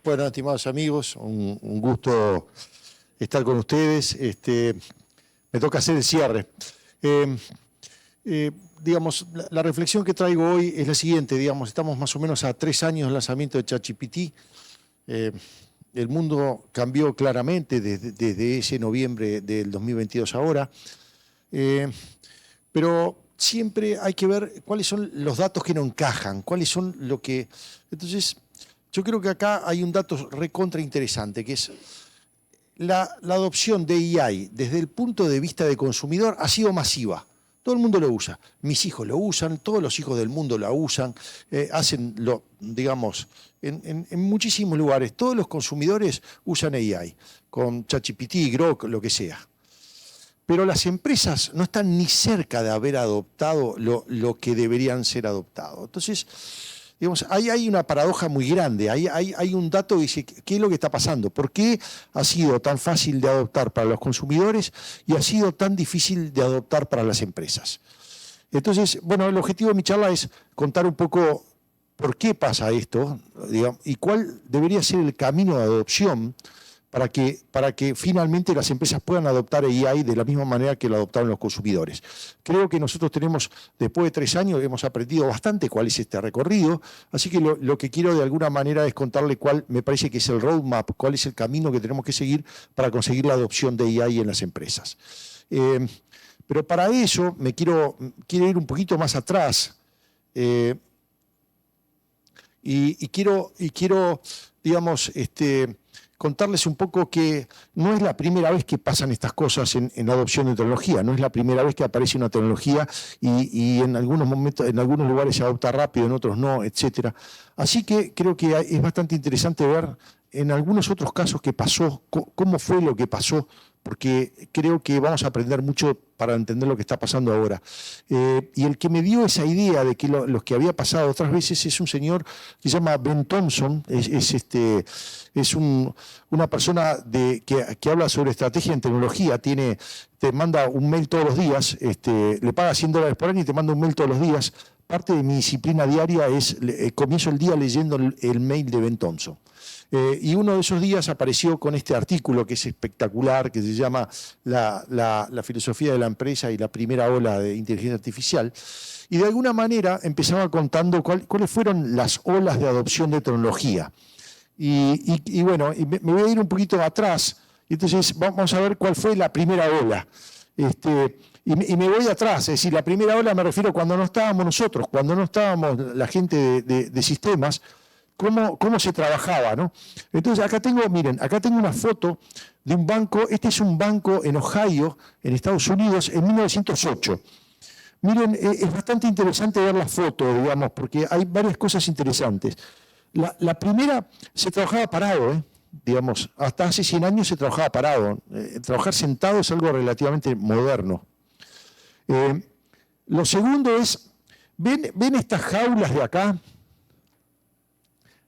Bueno, estimados amigos, un gusto estar con ustedes. Me toca hacer el cierre. Digamos, la reflexión que traigo hoy es la siguiente. Digamos, estamos más o menos a 3 años del lanzamiento de ChatGPT. El mundo cambió claramente desde ese noviembre del 2022 ahora. Pero siempre hay que ver cuáles son los datos que no encajan, cuáles son lo que... Entonces, yo creo que acá hay un dato recontra interesante, que es la adopción de AI desde el punto de vista de consumidor ha sido masiva. Todo el mundo lo usa. Mis hijos lo usan, todos los hijos del mundo lo usan, digamos, en muchísimos lugares. Todos los consumidores usan AI, con ChatGPT, Grok, lo que sea. Pero las empresas no están ni cerca de haber adoptado lo que deberían ser adoptados. Entonces, digamos, ahí hay una paradoja muy grande, hay un dato que dice, ¿qué es lo que está pasando? ¿Por qué ha sido tan fácil de adoptar para los consumidores y ha sido tan difícil de adoptar para las empresas? Entonces, bueno, el objetivo de mi charla es contar un poco por qué pasa esto, digamos, y cuál debería ser el camino de adopción para que finalmente las empresas puedan adoptar AI de la misma manera que lo adoptaron los consumidores. Creo que nosotros tenemos, después de 3 años, hemos aprendido bastante cuál es este recorrido, así que lo que quiero de alguna manera es contarle cuál me parece que es el roadmap, cuál es el camino que tenemos que seguir para conseguir la adopción de AI en las empresas. Pero para eso me quiero ir un poquito más atrás y quiero, digamos, contarles un poco que no es la primera vez que pasan estas cosas en adopción de tecnología, no es la primera vez que aparece una tecnología y en algunos momentos, en algunos lugares se adopta rápido, en otros no, etc. Así que creo que es bastante interesante ver en algunos otros casos qué pasó, cómo fue lo que pasó, porque creo que vamos a aprender mucho para entender lo que está pasando ahora. Y el que me dio esa idea de que lo que había pasado otras veces es un señor que se llama Ben Thompson, es una persona que habla sobre estrategia en tecnología, te manda un mail todos los días, le paga $100 por año y te manda un mail todos los días. Parte de mi disciplina diaria es, comienzo el día leyendo el mail de Ben Thompson. Y uno de esos días apareció con este artículo que es espectacular, que se llama la filosofía de la empresa y la primera ola de inteligencia artificial. Y de alguna manera empezaba contando cuáles fueron las olas de adopción de tecnología. Y bueno, me voy a ir un poquito atrás, entonces vamos a ver cuál fue la primera ola. Y me voy atrás, es decir, la primera ola me refiero cuando no estábamos nosotros, cuando no estábamos la gente de sistemas, cómo se trabajaba, ¿no? Entonces acá tengo, miren, acá tengo una foto de un banco, este es un banco en Ohio, en Estados Unidos, en 1908. Miren, es bastante interesante ver la foto, digamos, porque hay varias cosas interesantes. La primera, se trabajaba parado, digamos, hasta hace 100 años se trabajaba parado. Trabajar sentado es algo relativamente moderno. Lo segundo es, ¿ven estas jaulas de acá?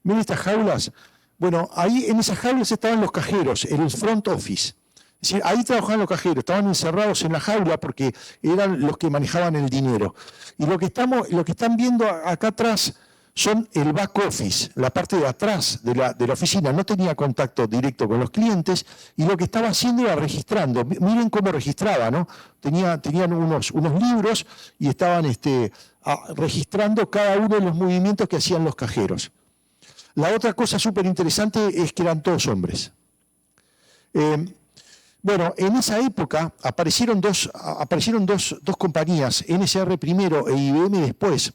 ¿Ven estas jaulas? Bueno, ahí en esas jaulas estaban los cajeros, en el front office. Es decir, ahí trabajaban los cajeros, estaban encerrados en la jaula porque eran los que manejaban el dinero. Y lo que están viendo acá atrás son el back office, la parte de atrás de la oficina. No tenía contacto directo con los clientes y lo que estaba haciendo era registrando. Miren cómo registraba, ¿no? Tenían unos libros y estaban registrando cada uno de los movimientos que hacían los cajeros. La otra cosa súper interesante es que eran todos hombres. Bueno, en esa época aparecieron dos compañías, NSR primero e IBM después,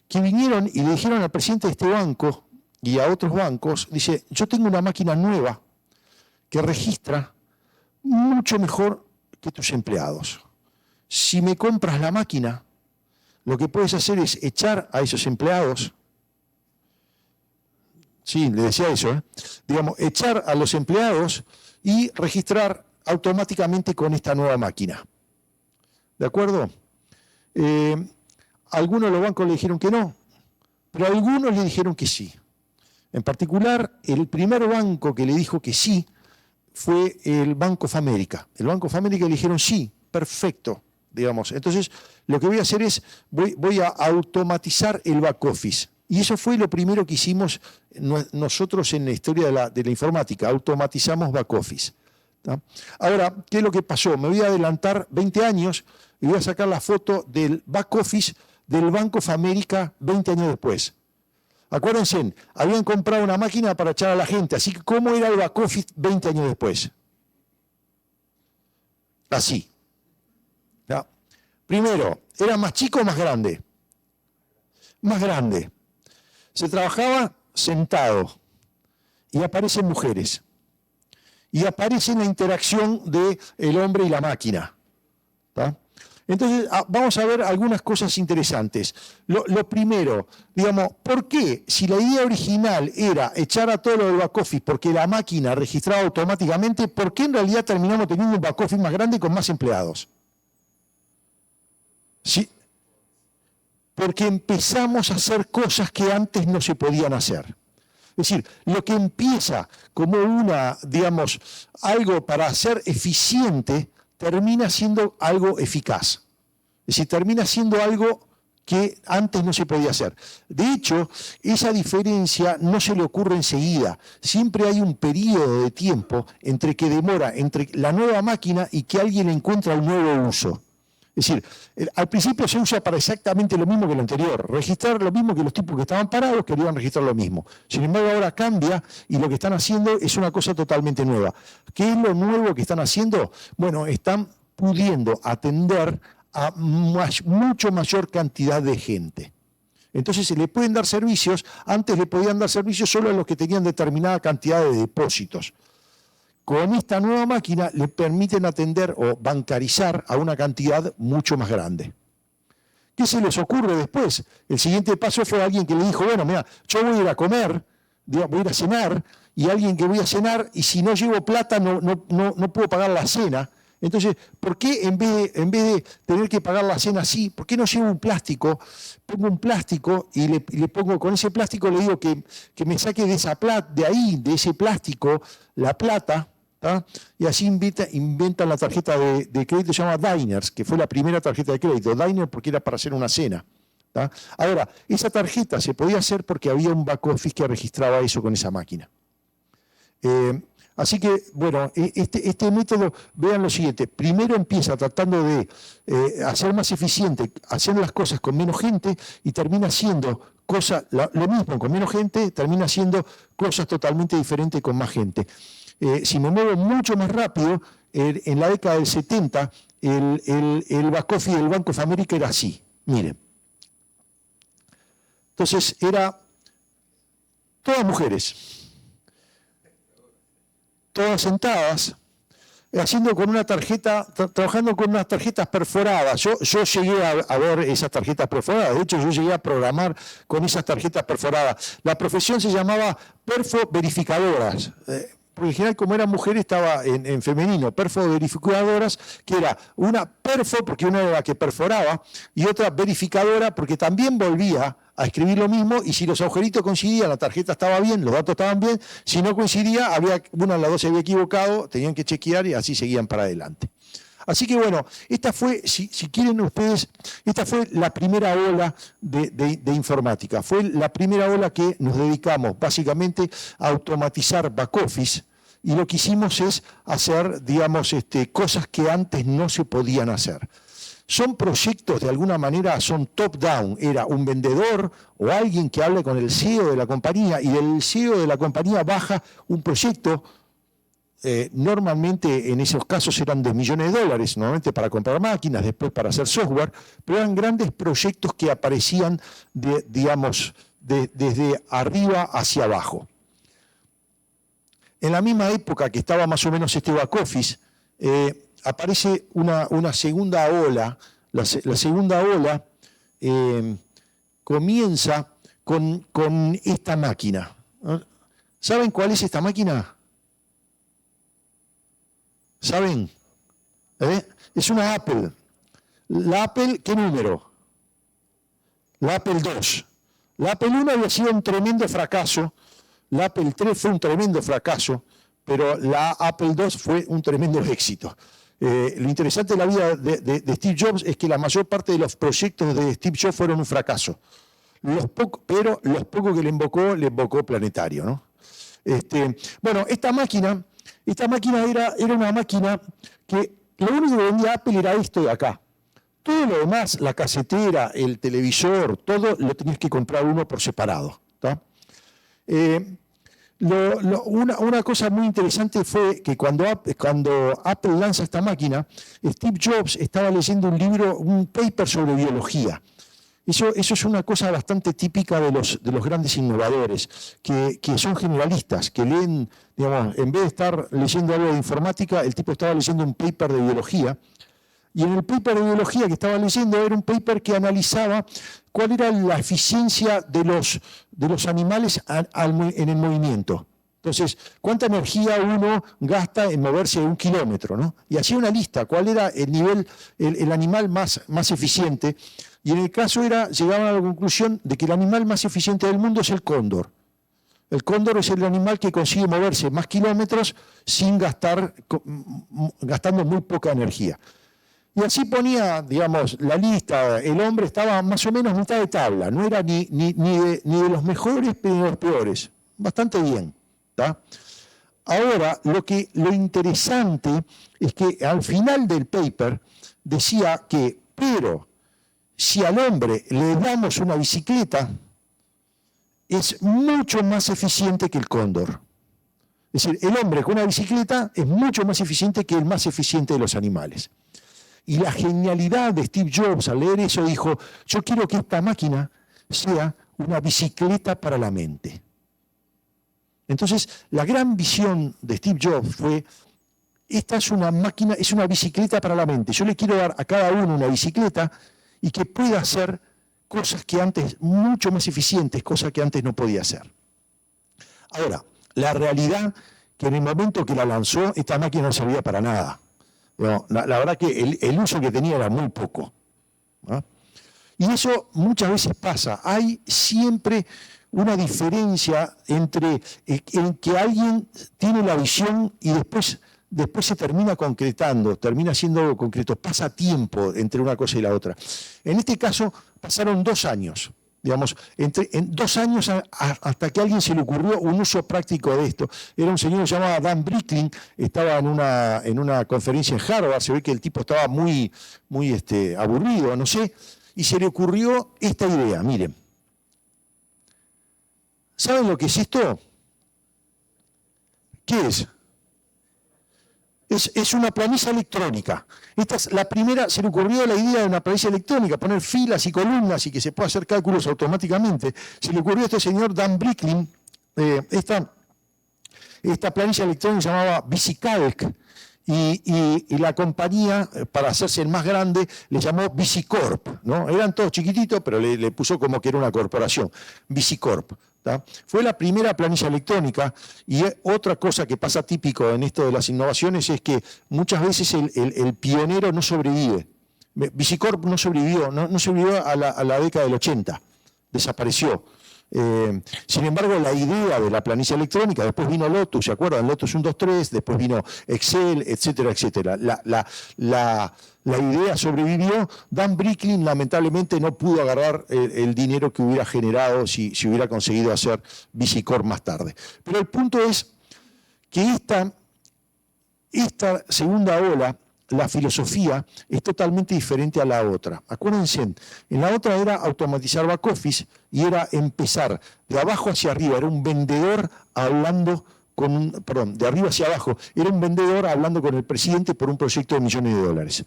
que vinieron y le dijeron al presidente de este banco y a otros bancos, dice, yo tengo una máquina nueva que registra mucho mejor que tus empleados. Si me compras la máquina, lo que puedes hacer es echar a esos empleados. Sí, le decía eso, digamos, echar a los empleados y registrar automáticamente con esta nueva máquina. ¿De acuerdo? Algunos de los bancos le dijeron que no, pero algunos le dijeron que sí. En particular, el primer banco que le dijo que sí fue el Bank of America. El Bank of America le dijeron sí, perfecto, digamos. Entonces, lo que voy a hacer es, voy a automatizar el back office. Y eso fue lo primero que hicimos nosotros en la historia de la informática, automatizamos back office. ¿Tá? Ahora, ¿qué es lo que pasó? Me voy a adelantar 20 años y voy a sacar la foto del back office del Bank of America 20 años después. Acuérdense, habían comprado una máquina para echar a la gente, así que ¿cómo era el back office 20 años después? Así. ¿Tá? Primero, ¿era más chico o más grande? Más grande. Se trabajaba sentado y aparecen mujeres. Y aparece la interacción del hombre y la máquina. ¿Tá? Entonces, vamos a ver algunas cosas interesantes. Lo primero, digamos, ¿por qué? Si la idea original era echar a todo lo del back office porque la máquina registraba automáticamente, ¿por qué en realidad terminamos teniendo un back office más grande con más empleados? Sí. Porque empezamos a hacer cosas que antes no se podían hacer. Es decir, lo que empieza como digamos, algo para ser eficiente, termina siendo algo eficaz. Es decir, termina siendo algo que antes no se podía hacer. De hecho, esa diferencia no se le ocurre enseguida. Siempre hay un periodo de tiempo entre que demora entre la nueva máquina y que alguien encuentra un nuevo uso. Es decir, al principio se usa para exactamente lo mismo que lo anterior, registrar lo mismo que los tipos que estaban parados querían registrar lo mismo. Sin embargo, ahora cambia y lo que están haciendo es una cosa totalmente nueva. ¿Qué es lo nuevo que están haciendo? Bueno, están pudiendo atender a mucho mayor cantidad de gente. Entonces se le pueden dar servicios, antes le podían dar servicios solo a los que tenían determinada cantidad de depósitos. Con esta nueva máquina le permiten atender o bancarizar a una cantidad mucho más grande. ¿Qué se les ocurre después? El siguiente paso fue alguien que le dijo, bueno, mira, yo voy a ir a comer, voy a ir a cenar, y alguien que voy a cenar, y si no llevo plata no puedo pagar la cena. Entonces, ¿por qué en vez de tener que pagar la cena así, por qué no llevo un plástico? Pongo un plástico y le pongo, con ese plástico le digo que me saque de ese plástico, la plata, ¿tá? Y así inventan la tarjeta de crédito, se llama Diners, que fue la primera tarjeta de crédito. Diner porque era para hacer una cena. ¿Tá? Ahora, esa tarjeta se podía hacer porque había un back office que registraba eso con esa máquina. Así que, bueno, este método, vean lo siguiente. Primero empieza tratando de hacer más eficiente, hacer las cosas con menos gente y termina haciendo lo mismo con menos gente, termina haciendo cosas totalmente diferentes con más gente. Si me muevo mucho más rápido, en la década del 70, el back office del Bank of America era así. Miren. Entonces, era todas mujeres, todas sentadas, trabajando con unas tarjetas perforadas. Yo llegué a ver esas tarjetas perforadas, de hecho yo llegué a programar con esas tarjetas perforadas. La profesión se llamaba perfo-verificadoras. Porque en general, como era mujer, estaba en femenino, perfo-verificadoras, que era una perfo, porque una era la que perforaba, y otra verificadora, porque también volvía a escribir lo mismo, y si los agujeritos coincidían, la tarjeta estaba bien, los datos estaban bien, si no coincidía, una de las dos se había equivocado, tenían que chequear y así seguían para adelante. Así que bueno, esta fue, si quieren ustedes, esta fue la primera ola de informática. Fue la primera ola que nos dedicamos básicamente a automatizar back office y lo que hicimos es hacer, digamos, cosas que antes no se podían hacer. Son proyectos, de alguna manera, son top-down. Era un vendedor o alguien que hable con el CEO de la compañía y del CEO de la compañía baja un proyecto. Normalmente en esos casos eran de millones de dólares, normalmente para comprar máquinas, después para hacer software, pero eran grandes proyectos que aparecían, desde arriba hacia abajo. En la misma época que estaba más o menos este back office, aparece una segunda ola. La segunda ola comienza con esta máquina. ¿Saben cuál es esta máquina? ¿Saben? Es una Apple. ¿La Apple qué número? La Apple II. La Apple I había sido un tremendo fracaso, la Apple III fue un tremendo fracaso, pero la Apple II fue un tremendo éxito. Lo interesante de la vida de Steve Jobs es que la mayor parte de los proyectos de Steve Jobs fueron un fracaso. pero los pocos que le invocó planetario, ¿no? Bueno, esta máquina era una máquina que lo único que vendía Apple era esto de acá. Todo lo demás, la casetera, el televisor, todo lo tenías que comprar uno por separado. ¿Tá? Una cosa muy interesante fue que cuando Apple lanza esta máquina, Steve Jobs estaba leyendo un paper sobre biología. Eso es una cosa bastante típica de los grandes innovadores, que son generalistas, que leen, digamos, en vez de estar leyendo algo de informática, el tipo estaba leyendo un paper de biología. Y en el paper de biología que estaba leyendo era un paper que analizaba cuál era la eficiencia de los animales en el movimiento. Entonces, cuánta energía uno gasta en moverse 1 kilómetro, ¿no? Y hacía una lista, cuál era el animal más eficiente. Y en el caso llegaban a la conclusión de que el animal más eficiente del mundo es el cóndor. El cóndor es el animal que consigue moverse más kilómetros sin gastando muy poca energía. Y así ponía, digamos, la lista. El hombre estaba más o menos mitad de tabla, no era ni de los mejores ni de los peores. Bastante bien. ¿Tá? Ahora, lo interesante es que al final del paper decía que, pero si al hombre le damos una bicicleta, es mucho más eficiente que el cóndor. Es decir, el hombre con una bicicleta es mucho más eficiente que el más eficiente de los animales. Y la genialidad de Steve Jobs al leer eso dijo, yo quiero que esta máquina sea una bicicleta para la mente. Entonces, la gran visión de Steve Jobs fue, esta es una máquina, es una bicicleta para la mente. Yo le quiero dar a cada uno una bicicleta y que pueda hacer cosas que antes, mucho más eficientes, cosas que antes no podía hacer. Ahora, la realidad que en el momento que la lanzó, esta máquina no servía para nada. No, la verdad que el uso que tenía era muy poco, ¿no? Y eso muchas veces pasa. Hay siempre una diferencia entre en que alguien tiene la visión y después se termina concretando, termina siendo algo concreto. Pasa tiempo entre una cosa y la otra. En este caso pasaron 2 años. Digamos, en 2 años hasta que a alguien se le ocurrió un uso práctico de esto. Era un señor que se llamaba Dan Bricklin, estaba en una conferencia en Harvard, se ve que el tipo estaba muy aburrido, no sé, y se le ocurrió esta idea, miren. ¿Saben lo que es esto? ¿Qué es? Es una planilla electrónica. Esta es la primera, se le ocurrió la idea de una planilla electrónica, poner filas y columnas y que se pueda hacer cálculos automáticamente. Se le ocurrió a este señor Dan Bricklin, esta planilla electrónica se llamaba VisiCalc, y la compañía, para hacerse el más grande, le llamó VisiCorp, ¿no? Eran todos chiquititos, pero le puso como que era una corporación, VisiCorp. ¿Tá? Fue la primera planilla electrónica y otra cosa que pasa típico en esto de las innovaciones es que muchas veces el pionero no sobrevive. VisiCorp no sobrevivió, no sobrevivió a la década del 80, desapareció. Sin embargo, la idea de la planilla electrónica, después vino Lotus, ¿se acuerdan? Lotus 1, 2, 3, después vino Excel, etcétera, etcétera. La idea sobrevivió. Dan Bricklin lamentablemente no pudo agarrar el dinero que hubiera generado si hubiera conseguido hacer VisiCorp más tarde. Pero el punto es que esta segunda ola, la filosofía, es totalmente diferente a la otra. Acuérdense, en la otra era automatizar back office y era empezar de abajo hacia arriba, era un vendedor hablando de arriba hacia abajo, era un vendedor hablando con el presidente por un proyecto de millones de dólares.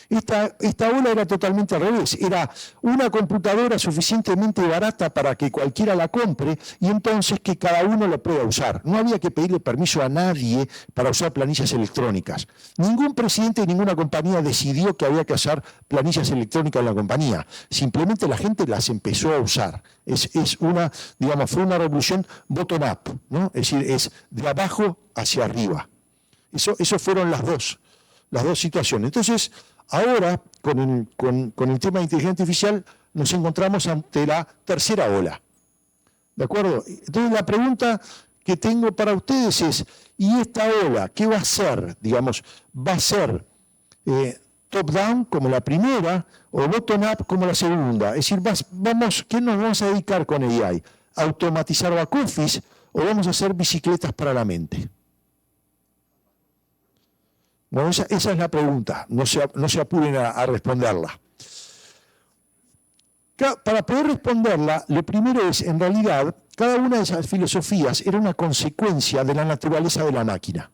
Esta ola era totalmente al revés, era una computadora suficientemente barata para que cualquiera la compre y entonces que cada uno la pueda usar. No había que pedirle permiso a nadie para usar planillas electrónicas. Ningún presidente de ninguna compañía decidió que había que usar planillas electrónicas en la compañía. Simplemente la gente las empezó a usar. Fue una revolución bottom-up, ¿no? Es decir, es de abajo hacia arriba. Eso fueron las dos situaciones. Entonces, ahora, con el tema de inteligencia artificial, nos encontramos ante la tercera ola. ¿De acuerdo? Entonces, la pregunta que tengo para ustedes es, ¿y esta ola qué va a ser? Digamos, va a ser top-down como la primera o bottom-up como la segunda. Es decir, ¿qué nos vamos a dedicar con AI? ¿Automatizar back office o vamos a hacer bicicletas para la mente? Bueno, esa es la pregunta, no se apuren a responderla. Para poder responderla, lo primero es, en realidad, cada una de esas filosofías era una consecuencia de la naturaleza de la máquina.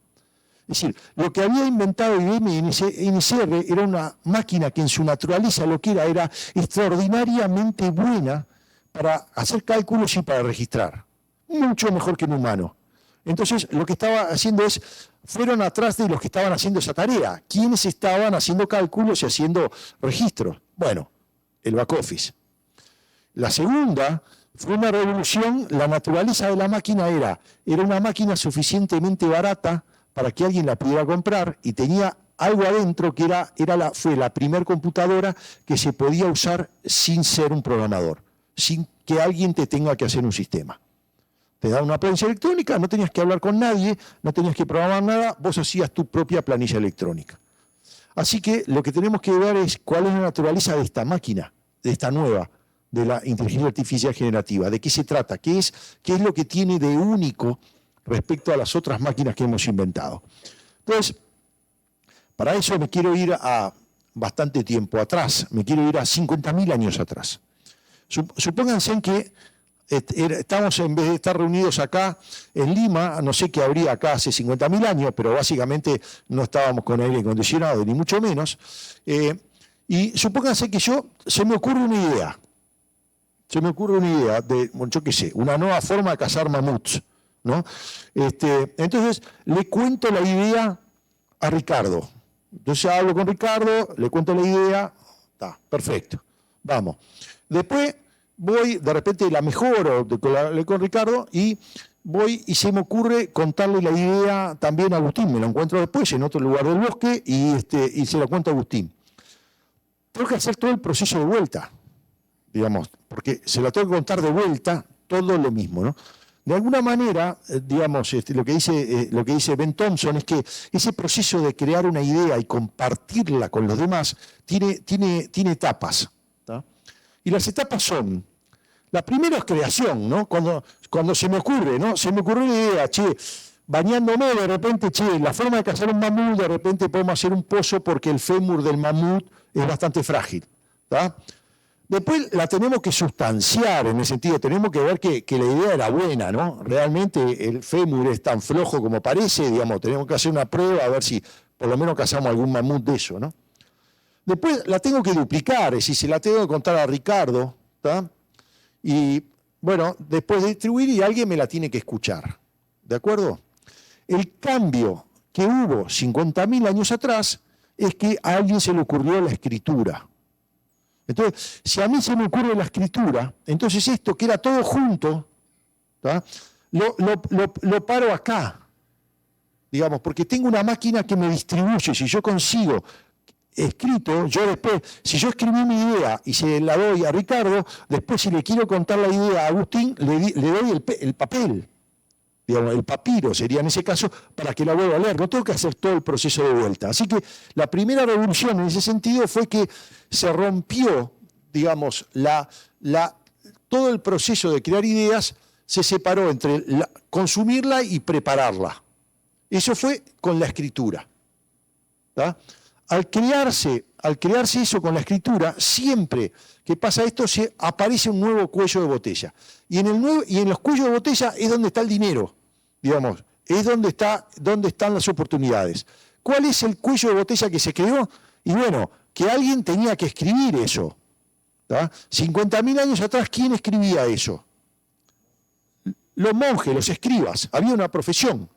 Es decir, lo que había inventado IBM en NCR era una máquina que en su naturaleza lo que era extraordinariamente buena para hacer cálculos y para registrar. Mucho mejor que un humano. Entonces, lo que estaba haciendo fueron atrás de los que estaban haciendo esa tarea. ¿Quiénes estaban haciendo cálculos y haciendo registros? Bueno, el back office. La segunda fue una revolución. La naturaleza de la máquina era una máquina suficientemente barata para que alguien la pudiera comprar y tenía algo adentro que fue la primera computadora que se podía usar sin ser un programador, sin que alguien te tenga que hacer un sistema. Te da una planilla electrónica, no tenías que hablar con nadie, no tenías que programar nada, vos hacías tu propia planilla electrónica. Así que lo que tenemos que ver es cuál es la naturaleza de esta máquina, de esta nueva, de la inteligencia artificial generativa, de qué se trata, qué es lo que tiene de único respecto a las otras máquinas que hemos inventado. Entonces, para eso me quiero ir a bastante tiempo atrás, me quiero ir a 50.000 años atrás. Supónganse que estamos, en vez de estar reunidos acá en Lima, no sé qué habría acá hace 50.000 años, pero básicamente no estábamos con aire acondicionado, ni mucho menos, y supónganse que se me ocurre una idea. De, yo qué sé, una nueva forma de cazar mamuts, ¿no? Entonces, le cuento la idea a Ricardo. Entonces hablo con Ricardo, le cuento la idea, está, perfecto, vamos. Después voy, de repente la mejoro con Ricardo y voy y se me ocurre contarle la idea también a Agustín. Me lo encuentro después en otro lugar del bosque y se lo cuento a Agustín. Tengo que hacer todo el proceso de vuelta, digamos, porque se lo tengo que contar de vuelta, todo lo mismo, ¿no? De alguna manera, digamos, lo que dice Ben Thompson es que ese proceso de crear una idea y compartirla con los demás tiene etapas, ¿tá? Y las etapas son, la primera es creación, ¿no? Cuando se me ocurre, ¿no? Se me ocurre una idea, bañándome de repente, la forma de cazar un mamut, de repente podemos hacer un pozo porque el fémur del mamut es bastante frágil, ¿tá? Después la tenemos que sustanciar en ese sentido, tenemos que ver que la idea era buena, ¿no? Realmente el fémur es tan flojo como parece, digamos, tenemos que hacer una prueba a ver si por lo menos cazamos algún mamut de eso, ¿no? Después la tengo que duplicar, es decir, se la tengo que contar a Ricardo, ¿tá? Y bueno, después de distribuir y alguien me la tiene que escuchar, ¿de acuerdo? El cambio que hubo 50.000 años atrás es que a alguien se le ocurrió la escritura. Entonces, si a mí se me ocurre la escritura, entonces esto que era todo junto, ¿tá? Lo paro acá, digamos, porque tengo una máquina que me distribuye. Si yo consigo escrito, yo después, si yo escribí mi idea y se la doy a Ricardo, después si le quiero contar la idea a Agustín, le doy el papel, digamos, el papiro sería en ese caso, para que la vuelva a leer. No tengo que hacer todo el proceso de vuelta. Así que la primera revolución en ese sentido fue que se rompió, digamos, todo el proceso de crear ideas se separó entre consumirla y prepararla. Eso fue con la escritura, ¿tá? Al crearse eso con la escritura, siempre que pasa esto, aparece un nuevo cuello de botella. Y en los cuellos de botella es donde está el dinero, digamos, es donde están las oportunidades. ¿Cuál es el cuello de botella que se creó? Y bueno, que alguien tenía que escribir eso, ¿tá? 50.000 años atrás, ¿quién escribía eso? Los monjes, los escribas, había una profesión,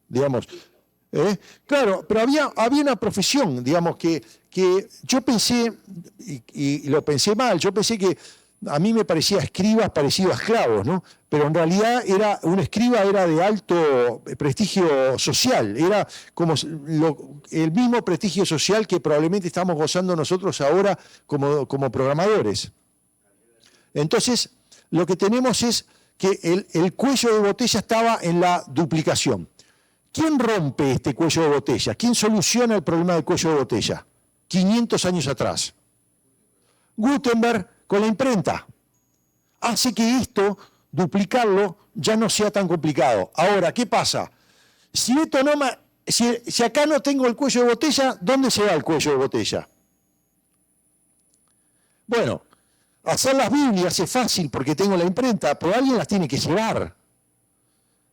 digamos. Claro, pero había una profesión, digamos, que yo pensé, y lo pensé mal, yo pensé que a mí me parecía escribas parecido a esclavos, ¿no? Pero en realidad un escriba era de alto prestigio social, era como el mismo prestigio social que probablemente estamos gozando nosotros ahora como programadores. Entonces, lo que tenemos es que el cuello de botella estaba en la duplicación. ¿Quién rompe este cuello de botella? ¿Quién soluciona el problema del cuello de botella? 500 años atrás. Gutenberg con la imprenta. Hace que esto, duplicarlo, ya no sea tan complicado. Ahora, ¿qué pasa? Si acá no tengo el cuello de botella, ¿dónde se va el cuello de botella? Bueno, hacer las Biblias es fácil porque tengo la imprenta, pero alguien las tiene que llevar.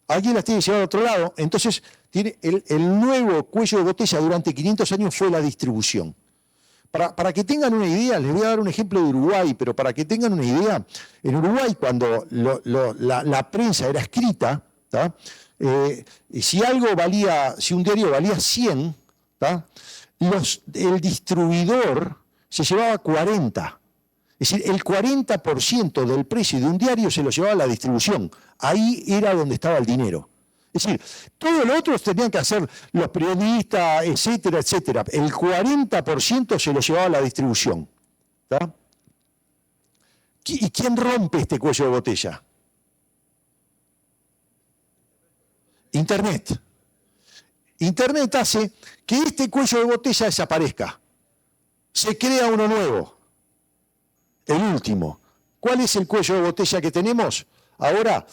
Alguien las tiene que llevar a otro lado. Entonces, el nuevo cuello de botella durante 500 años fue la distribución. Para que tengan una idea, les voy a dar un ejemplo de Uruguay, pero para que tengan una idea, en Uruguay cuando la prensa era escrita, si un diario valía 100, el distribuidor se llevaba 40. Es decir, el 40% del precio de un diario se lo llevaba la distribución. Ahí era donde estaba el dinero. Es decir, todo lo otro tenían que hacer los periodistas, etcétera, etcétera. El 40% se lo llevaba la distribución. ¿Tá? ¿Y quién rompe este cuello de botella? Internet. Internet hace que este cuello de botella desaparezca. Se crea uno nuevo. El último. ¿Cuál es el cuello de botella que tenemos? Ahora,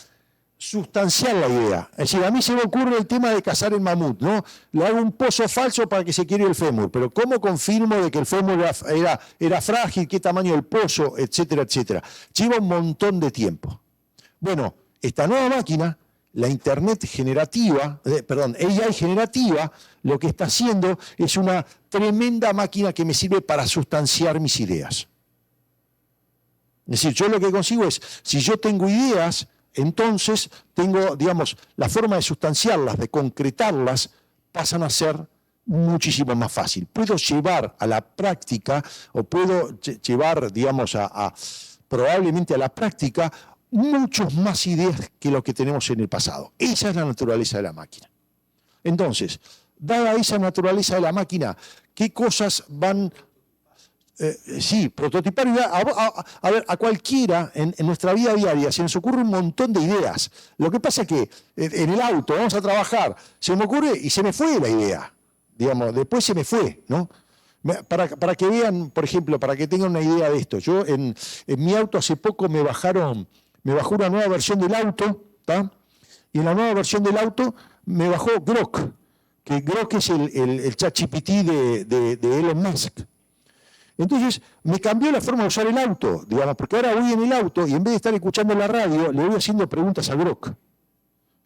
sustanciar la idea. Es decir, a mí se me ocurre el tema de cazar el mamut, ¿no? Le hago un pozo falso para que se quede el fémur, pero ¿cómo confirmo de que el fémur era frágil, qué tamaño el pozo, etcétera, etcétera? Lleva un montón de tiempo. Bueno, esta nueva máquina, la Internet generativa, AI generativa, lo que está haciendo es una tremenda máquina que me sirve para sustanciar mis ideas. Es decir, yo lo que consigo es, si yo tengo ideas, entonces tengo, digamos, la forma de sustanciarlas, de concretarlas, pasan a ser muchísimo más fácil. Puedo llevar a la práctica, o puedo llevar, digamos, probablemente a la práctica, muchas más ideas que lo que tenemos en el pasado. Esa es la naturaleza de la máquina. Entonces, dada esa naturaleza de la máquina, ¿qué cosas van... prototipar. A ver, a cualquiera en nuestra vida diaria se nos ocurre un montón de ideas. Lo que pasa es que en el auto vamos a trabajar, se me ocurre y se me fue la idea. Digamos, después se me fue, ¿no? Para que vean, por ejemplo, para que tengan una idea de esto. Yo en mi auto hace poco me bajó una nueva versión del auto, ¿tá? Y en la nueva versión del auto me bajó Grok, que Grok es el ChatGPT de Elon Musk. Entonces, me cambió la forma de usar el auto, digamos, porque ahora voy en el auto y en vez de estar escuchando la radio, le voy haciendo preguntas a Grok.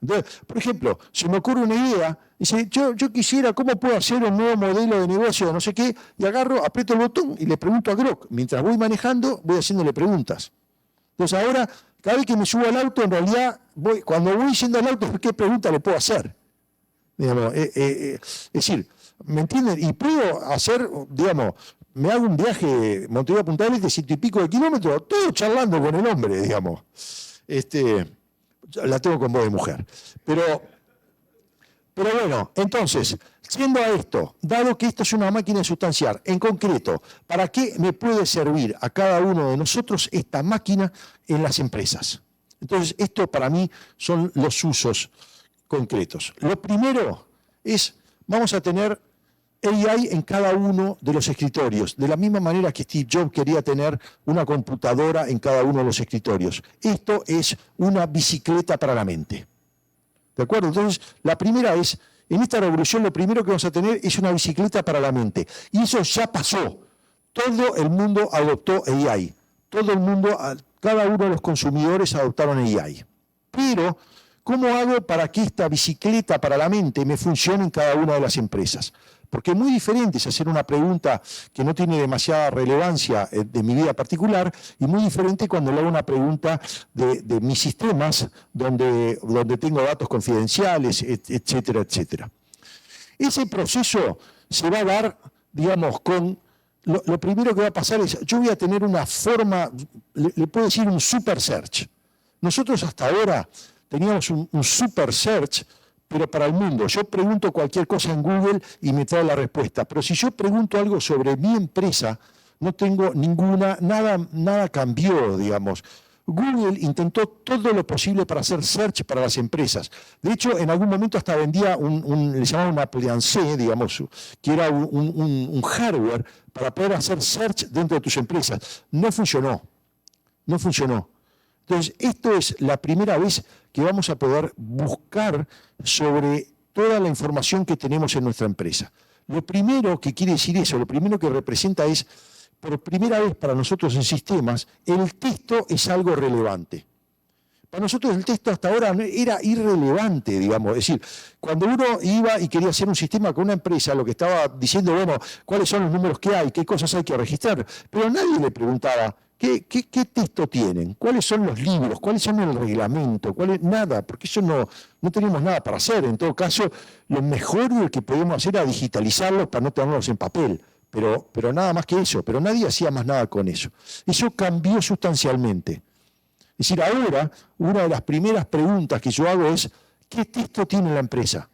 Entonces, por ejemplo, se me ocurre una idea, dice, yo quisiera, ¿cómo puedo hacer un nuevo modelo de negocio, no sé qué? Y agarro, aprieto el botón y le pregunto a Grok. Mientras voy manejando, voy haciéndole preguntas. Entonces ahora, cada vez que me subo al auto, en realidad, cuando voy yendo al auto, ¿qué pregunta le puedo hacer? Digamos, es decir, ¿me entienden? Y puedo hacer, digamos, me hago un viaje Montevideo a Punta del Este, 100 y pico de kilómetros, todo charlando con el hombre, digamos. La tengo con voz de mujer. Pero bueno, entonces, siendo a esto, dado que esto es una máquina de sustanciar, en concreto, ¿para qué me puede servir a cada uno de nosotros esta máquina en las empresas? Entonces, esto para mí son los usos concretos. Lo primero es, vamos a tener AI en cada uno de los escritorios, de la misma manera que Steve Jobs quería tener una computadora en cada uno de los escritorios. Esto es una bicicleta para la mente. ¿De acuerdo? Entonces, la primera es, en esta revolución lo primero que vamos a tener es una bicicleta para la mente. Y eso ya pasó. Todo el mundo adoptó AI. Todo el mundo, cada uno de los consumidores adoptaron AI. Pero, ¿cómo hago para que esta bicicleta para la mente me funcione en cada una de las empresas? Porque es muy diferente es hacer una pregunta que no tiene demasiada relevancia de mi vida particular y muy diferente cuando le hago una pregunta de mis sistemas donde tengo datos confidenciales, etcétera, etcétera. Ese proceso se va a dar, digamos, con... Lo primero que va a pasar es, yo voy a tener una forma, le puedo decir un super search. Nosotros hasta ahora teníamos un super search, pero para el mundo. Yo pregunto cualquier cosa en Google y me trae la respuesta. Pero si yo pregunto algo sobre mi empresa, no tengo nada cambió, digamos. Google intentó todo lo posible para hacer search para las empresas. De hecho, en algún momento hasta vendía le llamaban un appliance, digamos, que era un hardware para poder hacer search dentro de tus empresas. No funcionó. No funcionó. Entonces, esto es la primera vez que vamos a poder buscar sobre toda la información que tenemos en nuestra empresa. Lo primero que quiere decir eso, lo primero que representa es, por primera vez para nosotros en sistemas, el texto es algo relevante. Para nosotros el texto hasta ahora era irrelevante, digamos. Es decir, cuando uno iba y quería hacer un sistema con una empresa, lo que estaba diciendo, bueno, cuáles son los números que hay, qué cosas hay que registrar, pero nadie le preguntaba, ¿qué texto tienen? ¿Cuáles son los libros? ¿Cuáles son el reglamento? Nada, porque eso no tenemos nada para hacer. En todo caso, lo mejor que podemos hacer era digitalizarlos para no tenerlos en papel. Pero nada más que eso, pero nadie hacía más nada con eso. Eso cambió sustancialmente. Es decir, ahora una de las primeras preguntas que yo hago es, ¿qué texto tiene la empresa?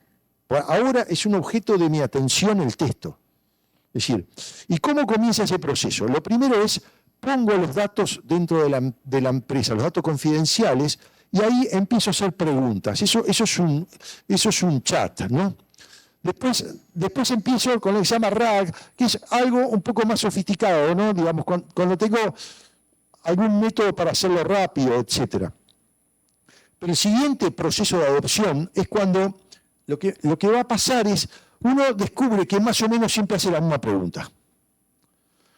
Pues ahora es un objeto de mi atención el texto. Es decir, ¿y cómo comienza ese proceso? Lo primero es, pongo los datos dentro de la empresa, los datos confidenciales, y ahí empiezo a hacer preguntas. Eso es un chat, ¿no? Después empiezo con lo que se llama RAG, que es algo un poco más sofisticado, ¿no? Digamos, cuando tengo algún método para hacerlo rápido, etc. Pero el siguiente proceso de adopción es cuando lo que va a pasar es, uno descubre que más o menos siempre hace la misma pregunta.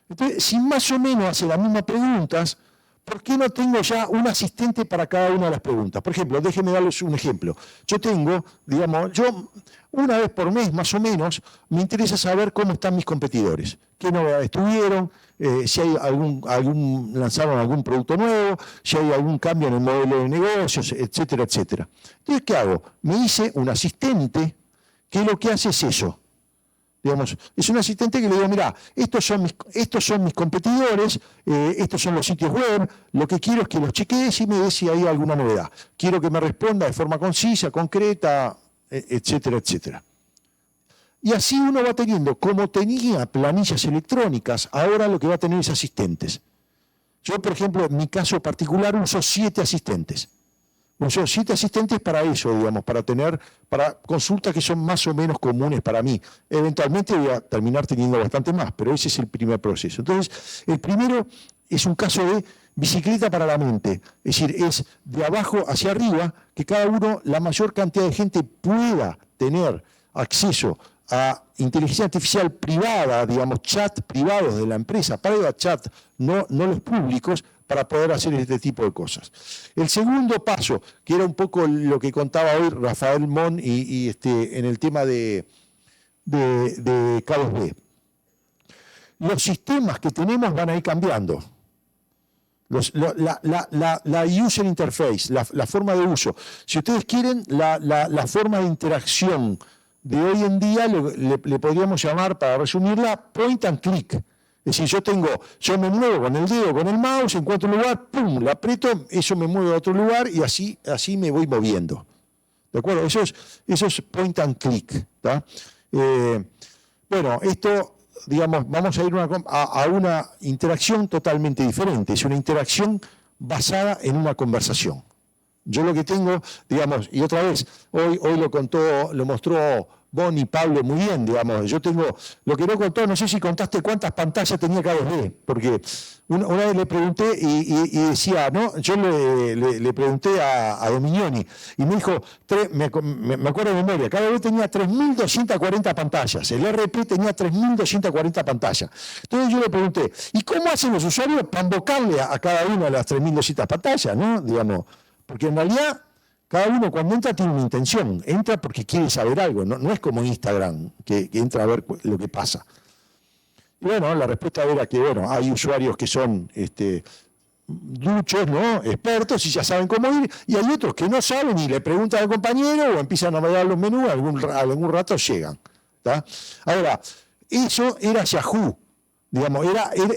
Entonces, si más o menos hace las mismas preguntas, ¿por qué no tengo ya un asistente para cada una de las preguntas? Por ejemplo, déjenme darles un ejemplo. Yo tengo, digamos, una vez por mes más o menos, me interesa saber cómo están mis competidores, qué novedades tuvieron, si hay lanzaron algún producto nuevo, si hay algún cambio en el modelo de negocios, etcétera, etcétera. Entonces, ¿qué hago? Me hice un asistente que lo que hace es eso. Digamos, es un asistente que le digo, mira, estos son mis competidores, estos son los sitios web, lo que quiero es que los chequees y me des si hay alguna novedad. Quiero que me responda de forma concisa, concreta, etcétera, etcétera. Y así uno va teniendo, como tenía planillas electrónicas, ahora lo que va a tener es asistentes. Yo, por ejemplo, en mi caso particular uso 7 asistentes. Uso 7 asistentes para eso, digamos, para consultas que son más o menos comunes para mí. Eventualmente voy a terminar teniendo bastante más, pero ese es el primer proceso. Entonces, el primero es un caso de bicicleta para la mente. Es decir, es de abajo hacia arriba, que cada uno, la mayor cantidad de gente pueda tener acceso a inteligencia artificial privada, digamos, chat privados de la empresa, private chat, no los públicos, para poder hacer este tipo de cosas. El segundo paso, que era un poco lo que contaba hoy Rafael Mon en el tema de K2B. Los sistemas que tenemos van a ir cambiando. La user interface, la forma de uso. Si ustedes quieren, la forma de interacción de hoy en día le podríamos llamar, para resumirla, point and click. Es decir, yo me muevo con el dedo, con el mouse, encuentro un lugar, pum, lo aprieto, eso me mueve a otro lugar y así me voy moviendo. ¿De acuerdo? Eso es point and click. Bueno, esto, digamos, vamos a ir a una interacción totalmente diferente. Es una interacción basada en una conversación. Yo lo que tengo, digamos, y otra vez, hoy lo mostró Bon y Pablo muy bien, digamos. Yo tengo, lo que no contó, no sé si contaste cuántas pantallas tenía K2B, porque una vez le pregunté y decía, ¿no? Yo le pregunté a Dominioni y me dijo, me acuerdo de memoria, K2B tenía 3.240 pantallas, el RP tenía 3.240 pantallas. Entonces yo le pregunté, ¿y cómo hacen los usuarios para invocarle a cada una de las 3.200 pantallas, ¿no? Digamos, porque en realidad cada uno cuando entra tiene una intención, entra porque quiere saber algo, no es como Instagram, que entra a ver lo que pasa. Y bueno, la respuesta era que bueno, hay usuarios que son duchos, ¿no? Expertos y ya saben cómo ir, y hay otros que no saben y le preguntan al compañero o empiezan a navegar los menús, algún rato llegan. ¿Tá? Ahora, eso era Yahoo. Digamos,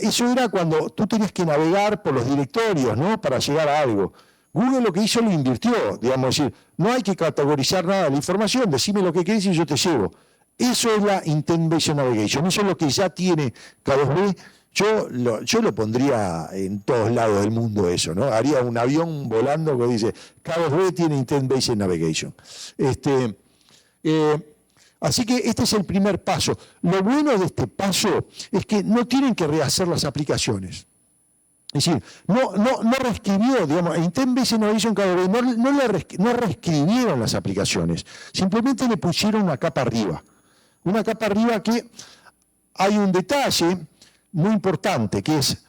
eso era cuando tú tenías que navegar por los directorios, ¿no? Para llegar a algo. Google lo que hizo lo invirtió, digamos, decir, no hay que categorizar nada de la información, decime lo que querés y yo te llevo. Eso es la Intent-Based Navigation, eso es lo que ya tiene K2B. yo lo pondría en todos lados del mundo eso, ¿no? Haría un avión volando que dice, Cabos B tiene Intent-Based Navigation. Así que este es el primer paso. Lo bueno de este paso es que no tienen que rehacer las aplicaciones. Es decir, no reescribió, digamos, Intent-Based Navigation Cabos B no reescribieron las aplicaciones, simplemente le pusieron una capa arriba. Una capa arriba que hay un detalle muy importante, que es,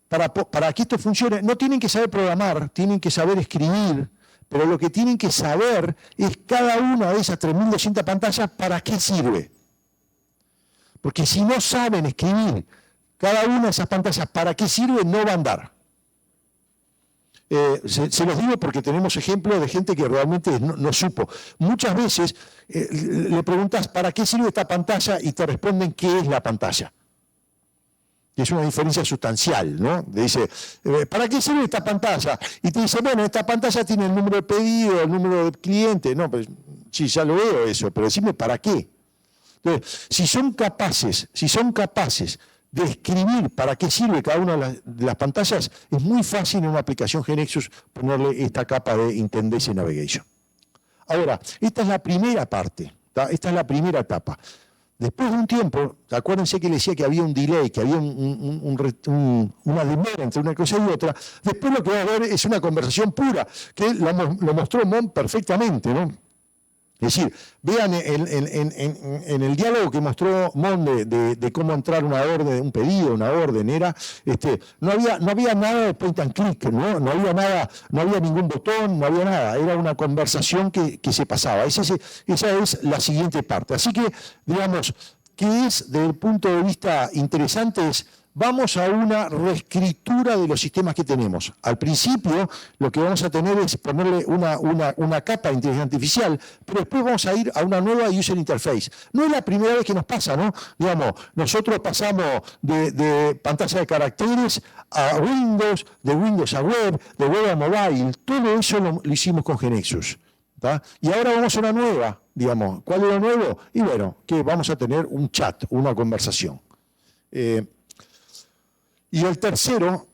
para que esto funcione, no tienen que saber programar, tienen que saber escribir, pero lo que tienen que saber es cada una de esas 3.200 pantallas para qué sirve. Porque si no saben escribir cada una de esas pantallas para qué sirve, no va a andar. Se los digo porque tenemos ejemplos de gente que realmente no supo. Muchas veces le preguntas ¿para qué sirve esta pantalla? Y te responden ¿qué es la pantalla? Que es una diferencia sustancial, ¿no? Te dice, ¿para qué sirve esta pantalla? Y te dice, bueno, esta pantalla tiene el número de pedido, el número de cliente. No, pues sí, ya lo veo eso, pero decime ¿para qué? Entonces, si son capaces de escribir para qué sirve cada una de las pantallas, es muy fácil en una aplicación GeneXus ponerle esta capa de Intent-Based Navigation. Ahora, esta es la primera parte, ¿tá? Esta es la primera etapa. Después de un tiempo, acuérdense que le decía que había un delay, que había una demora entre una cosa y otra. Después lo que va a haber es una conversación pura, que lo mostró Mon perfectamente, ¿no? Es decir, vean en el diálogo que mostró Mon de cómo entrar una orden, un pedido, una orden, no había nada de point and click, no había nada, no había ningún botón, no había nada, era una conversación que se pasaba. Esa es la siguiente parte. Así que, digamos, ¿qué es desde el punto de vista interesante? Vamos a una reescritura de los sistemas que tenemos. Al principio lo que vamos a tener es ponerle una capa de inteligencia artificial, pero después vamos a ir a una nueva user interface. No es la primera vez que nos pasa, ¿no? Digamos, nosotros pasamos de pantalla de caracteres a Windows, de Windows a web, de web a mobile. Todo eso lo hicimos con GeneXus. ¿Tá? Y ahora vamos a una nueva, digamos. ¿Cuál es lo nuevo? Y bueno, que vamos a tener un chat, una conversación. Y el tercero,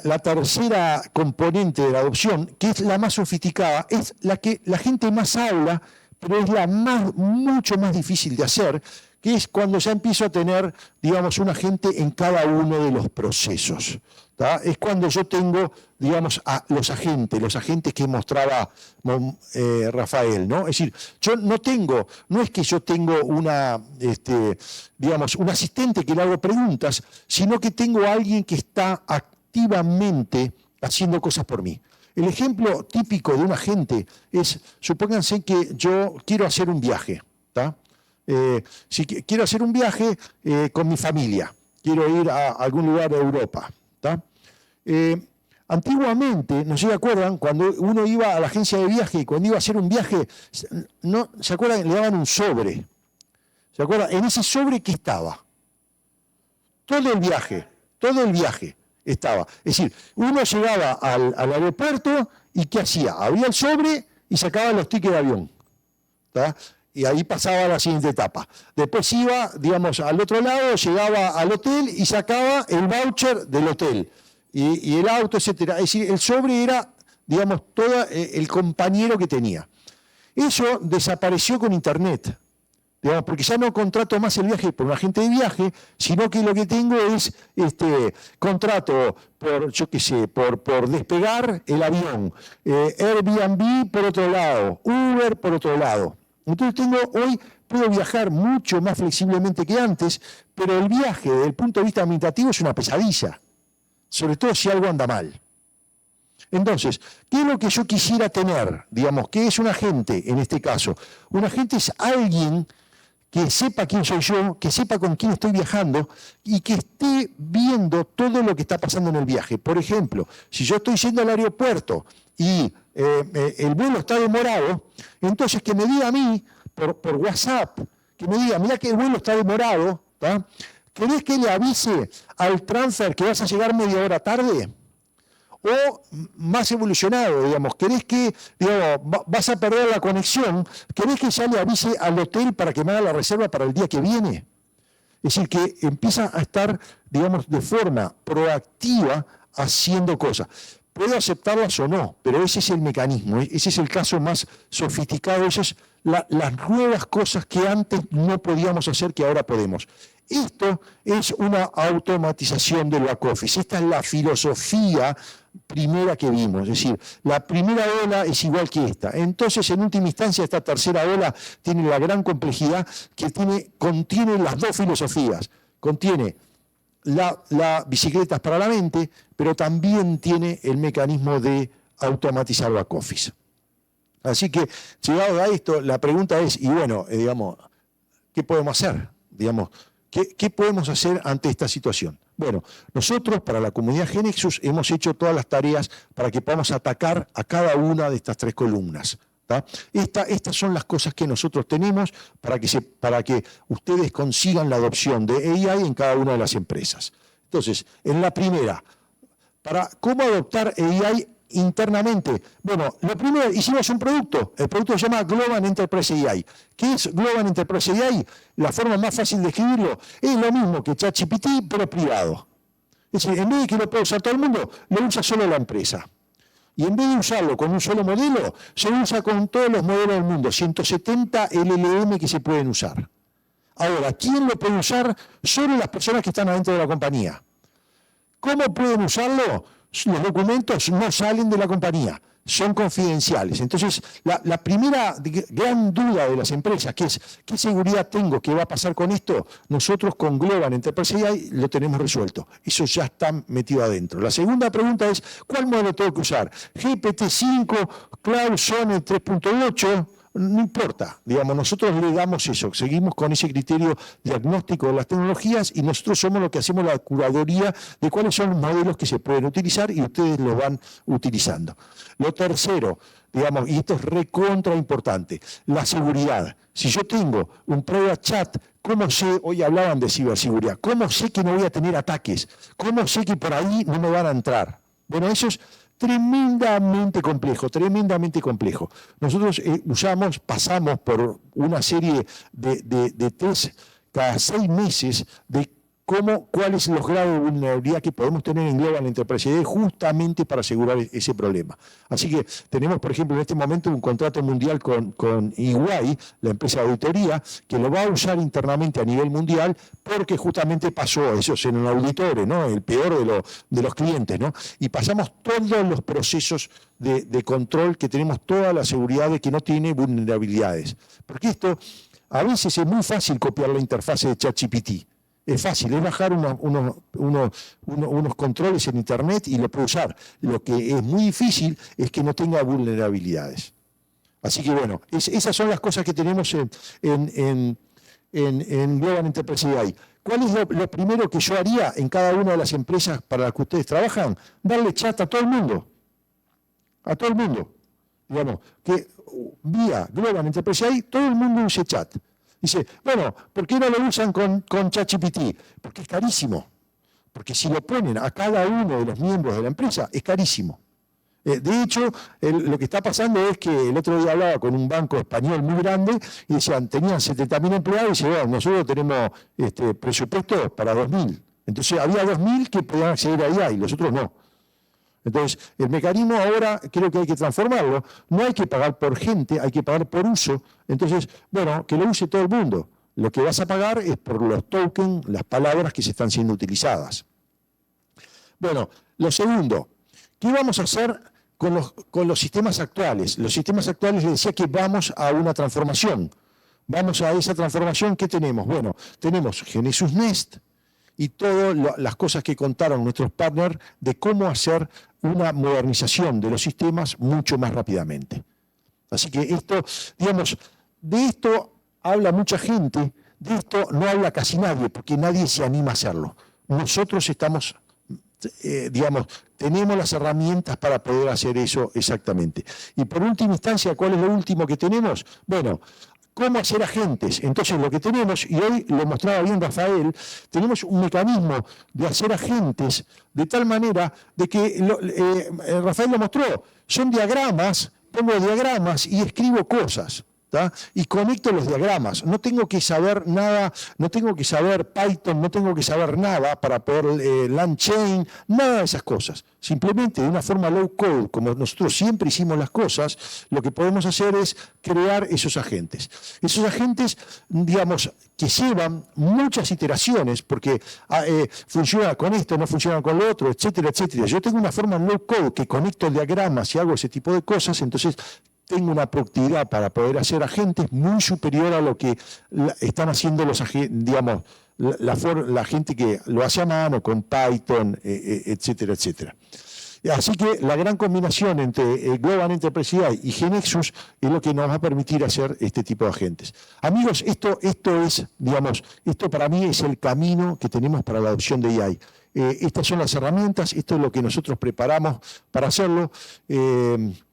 la tercera componente de la adopción, que es la más sofisticada, es la que la gente más habla, pero es mucho más difícil de hacer, que es cuando ya empiezo a tener, digamos, un agente en cada uno de los procesos. ¿Tá? Es cuando yo tengo, digamos, a los agentes que mostraba Rafael, ¿no? Es decir, no es que yo tengo digamos, un asistente que le hago preguntas, sino que tengo a alguien que está activamente haciendo cosas por mí. El ejemplo típico de un agente es, supónganse que yo quiero hacer un viaje, ¿tá? Si quiero hacer un viaje con mi familia, quiero ir a algún lugar de Europa, ¿tá? Antiguamente, no sé si se acuerdan, cuando uno iba a la agencia de viaje y cuando iba a hacer un viaje, ¿no se acuerdan? Le daban un sobre. ¿Se acuerdan? En ese sobre, ¿qué estaba? Todo el viaje estaba. Es decir, uno llegaba al aeropuerto y ¿qué hacía? Abría el sobre y sacaba los tickets de avión. ¿Tá? Y ahí pasaba a la siguiente etapa. Después iba, digamos, al otro lado, llegaba al hotel y sacaba el voucher del hotel. Y el auto, etcétera. Es decir, el sobre era, digamos, todo el compañero que tenía. Eso desapareció con Internet. Digamos, porque ya no contrato más el viaje por un agente de viaje, sino que lo que tengo es contrato por, yo qué sé, por despegar el avión, Airbnb por otro lado, Uber por otro lado. Entonces puedo viajar mucho más flexiblemente que antes, pero el viaje desde el punto de vista administrativo es una pesadilla, sobre todo si algo anda mal. Entonces, ¿qué es lo que yo quisiera tener? Digamos, ¿qué es un agente en este caso? Un agente es alguien que sepa quién soy yo, que sepa con quién estoy viajando y que esté viendo todo lo que está pasando en el viaje. Por ejemplo, si yo estoy yendo al aeropuerto y el vuelo está demorado, entonces que me diga a mí, por WhatsApp, que me diga, mira que el vuelo está demorado, ¿tá? ¿Querés que le avise al transfer que vas a llegar media hora tarde? O más evolucionado, digamos, ¿querés que, digamos, vas a perder la conexión? ¿Querés que ya le avise al hotel para que me haga la reserva para el día que viene? Es Es decir, que empieza a estar, digamos, de forma proactiva haciendo cosas. Puedo aceptarlas o no, pero ese es el mecanismo, ese es el caso más sofisticado, esas son las nuevas cosas que antes no podíamos hacer que ahora podemos. Esto es una automatización del back office, esta es la filosofía primera que vimos, es decir, la primera ola es igual que esta. Entonces, en última instancia, esta tercera ola tiene la gran complejidad que contiene las dos filosofías, contiene la bicicleta para la mente, pero también tiene el mecanismo de automatizar back office. Así que, llegado a esto, la pregunta es, y bueno, digamos, ¿qué podemos hacer? Digamos, ¿qué podemos hacer ante esta situación? Bueno, nosotros, para la comunidad GeneXus, hemos hecho todas las tareas para que podamos atacar a cada una de estas tres columnas. Estas son las cosas que nosotros tenemos para que ustedes consigan la adopción de AI en cada una de las empresas. Entonces, en la primera, para cómo adoptar AI internamente. Bueno, lo primero, hicimos un producto. El producto se llama Globant Enterprise AI. ¿Qué es Globant Enterprise AI? La forma más fácil de escribirlo es lo mismo que ChatGPT, pero privado. Es decir, en vez de que lo pueda usar todo el mundo, lo usa solo la empresa. Y en vez de usarlo con un solo modelo, se usa con todos los modelos del mundo, 170 LLM que se pueden usar. Ahora, ¿quién lo puede usar? Solo las personas que están adentro de la compañía. ¿Cómo pueden usarlo? Los documentos no salen de la compañía, son confidenciales. Entonces, la primera gran duda de las empresas, que es, ¿qué seguridad tengo? ¿Qué va a pasar con esto? Nosotros con Globant Enterprise AI lo tenemos resuelto. Eso ya está metido adentro. La segunda pregunta es, ¿cuál modelo tengo que usar? GPT-5, Cloud Sonnet 3.8... No importa, digamos, nosotros le damos eso, seguimos con ese criterio diagnóstico de las tecnologías y nosotros somos los que hacemos la curaduría de cuáles son los modelos que se pueden utilizar y ustedes los van utilizando. Lo tercero, digamos, y esto es recontra importante, la seguridad. Si yo tengo un private chat, ¿cómo sé? Hoy hablaban de ciberseguridad, ¿cómo sé que no voy a tener ataques? ¿Cómo sé que por ahí no me van a entrar? Bueno, eso es tremendamente complejo, tremendamente complejo. Nosotros pasamos por una serie de test cada 6 meses de cuáles son los grados de vulnerabilidad que podemos tener en Globant Enterprise AI justamente para asegurar ese problema. Así que tenemos, por ejemplo, en este momento un contrato mundial con EY, la empresa de auditoría, que lo va a usar internamente a nivel mundial porque justamente pasó eso en un auditorio, ¿no? El peor de los clientes, ¿no? Y pasamos todos los procesos de control, que tenemos toda la seguridad de que no tiene vulnerabilidades. Porque esto, a veces es muy fácil copiar la interfase de ChatGPT. Es fácil, es bajar unos controles en Internet y lo puede usar. Lo que es muy difícil es que no tenga vulnerabilidades. Así que bueno, esas son las cosas que tenemos en Globant Enterprise AI. ¿Cuál es lo primero que yo haría en cada una de las empresas para las que ustedes trabajan? Darle chat a todo el mundo. A todo el mundo. Digamos, que vía Globant Enterprise AI todo el mundo use chat. Dice, bueno, ¿por qué no lo usan con ChatGPT? Porque es carísimo. Porque si lo ponen a cada uno de los miembros de la empresa, es carísimo. De hecho, lo que está pasando es que el otro día hablaba con un banco español muy grande y decían, tenían 70.000 empleados y decían, bueno, nosotros tenemos presupuesto para 2.000. Entonces había 2.000 que podían acceder a IA y los otros no. Entonces, el mecanismo ahora creo que hay que transformarlo. No hay que pagar por gente, hay que pagar por uso. Entonces, bueno, que lo use todo el mundo. Lo que vas a pagar es por los tokens, las palabras que se están siendo utilizadas. Bueno, lo segundo, ¿qué vamos a hacer con los sistemas actuales? Los sistemas actuales les decía que vamos a una transformación. Vamos a esa transformación, ¿qué tenemos? Bueno, tenemos Genesis Nest y todas las cosas que contaron nuestros partners de cómo hacer una modernización de los sistemas mucho más rápidamente. Así que esto, digamos, de esto habla mucha gente, de esto no habla casi nadie, porque nadie se anima a hacerlo. Nosotros estamos, digamos, tenemos las herramientas para poder hacer eso exactamente. Y por última instancia, ¿cuál es lo último que tenemos? Bueno, ¿cómo hacer agentes? Entonces lo que tenemos, y hoy lo mostraba bien Rafael, tenemos un mecanismo de hacer agentes de tal manera de que, Rafael lo mostró, son diagramas, pongo diagramas y escribo cosas. ¿tá? Y conecto los diagramas. No tengo que saber nada, no tengo que saber Python, no tengo que saber nada para poder LangChain, nada de esas cosas. Simplemente de una forma low code, como nosotros siempre hicimos las cosas, lo que podemos hacer es crear esos agentes. Esos agentes, digamos, que llevan muchas iteraciones, porque funciona con esto, no funciona con lo otro, etcétera, etcétera. Yo tengo una forma low code que conecto diagramas y hago ese tipo de cosas, entonces tengo una productividad para poder hacer agentes muy superior a lo que están haciendo los agentes, digamos, la gente que lo hace a mano con Python, etcétera, etcétera. Así que la gran combinación entre Global Enterprise AI y GeneXus es lo que nos va a permitir hacer este tipo de agentes. Amigos, esto es, digamos, esto para mí es el camino que tenemos para la adopción de AI. Estas son las herramientas, esto es lo que nosotros preparamos para hacerlo.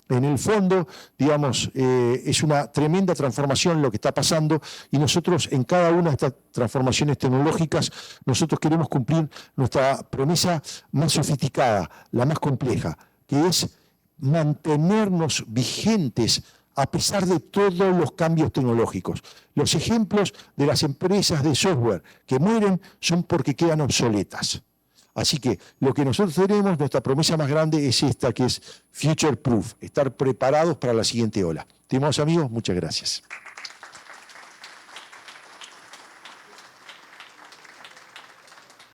En el fondo, digamos, es una tremenda transformación lo que está pasando y nosotros en cada una de estas transformaciones tecnológicas, nosotros queremos cumplir nuestra promesa más sofisticada, la más compleja, que es mantenernos vigentes a pesar de todos los cambios tecnológicos. Los ejemplos de las empresas de software que mueren son porque quedan obsoletas. Así que lo que nosotros tenemos, nuestra promesa más grande es esta, que es future proof, estar preparados para la siguiente ola. Estimados amigos, muchas gracias.